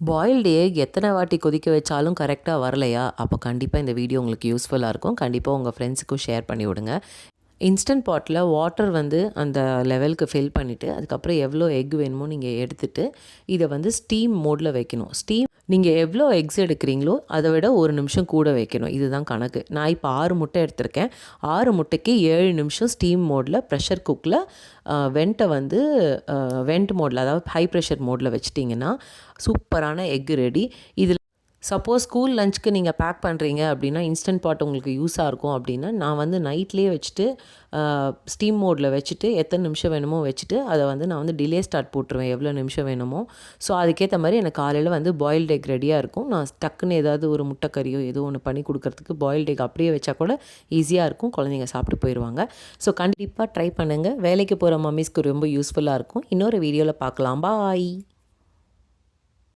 Boiled egg எத்தனை வாட்டி கொதிக்க வச்சாலும் கரெக்டாக வரலையா? அப்போ கண்டிப்பாக இந்த வீடியோ உங்களுக்கு யூஸ்ஃபுல்லாக இருக்கும். கண்டிப்பாக உங்கள் ஃப்ரெண்ட்ஸுக்கும் ஷேர் பண்ணி விடுங்க. இன்ஸ்டன்ட் பாட்டில் வாட்டர் வந்து அந்த லெவலுக்கு ஃபில் பண்ணிவிட்டு அதுக்கப்புறம் எவ்வளோ எக் வேணுமோ நீங்கள் எடுத்துகிட்டு இதை வந்து ஸ்டீம் மோடில் வைக்கணும். நீங்கள் எவ்வளோ எக்ஸ் எடுக்கிறீங்களோ அதை விட 1 நிமிஷம் கூட வைக்கணும். இதுதான் கணக்கு. நான் இப்போ 6 முட்டை எடுத்திருக்கேன். 6 முட்டைக்கு 7 நிமிஷம் ஸ்டீம் மோடில் ப்ரெஷர் குக்கில் வெண்ட்டை வந்து வெண்ட் மோடில், அதாவது ஹை ப்ரெஷர் மோடில் வச்சிட்டிங்கன்னா சூப்பரான எக் ரெடி. இதில் சப்போஸ் ஸ்கூல் லஞ்சுக்கு நீங்கள் பேக் பண்ணுறீங்க அப்படின்னா இன்ஸ்டன்ட் பாட் உங்களுக்கு யூஸாக இருக்கும் அப்படின்னா நான் வந்து நைட்லேயே வச்சுட்டு ஸ்டீம் மோடில் வச்சுட்டு எத்தனை நிமிஷம் வேணுமோ வச்சுட்டு அதை வந்து நான் வந்து டிலே ஸ்டார்ட் போட்டுருவேன் எவ்வளோ நிமிஷம் வேணுமோ. ஸோ அதுக்கேற்ற மாதிரி எனக்கு காலையில் வந்து பாயில்டு எக் ரெடியாக இருக்கும். நான் டக்குன்னு ஏதாவது ஒரு முட்டைக்கறியோ ஏதோ ஒன்று பண்ணி கொடுக்கறதுக்கு பாயில்டு எக் அப்படியே வச்சா கூட ஈஸியாக இருக்கும். குழந்தைங்க சாப்பிட்டு போயிடுவாங்க. ஸோ கண்டிப்பாக ட்ரை பண்ணுங்கள். வேலைக்கு போகிற மம்மிஸ்க்கு ரொம்ப யூஸ்ஃபுல்லாக இருக்கும். இன்னொரு வீடியோவில் பார்க்கலாம். பாய்.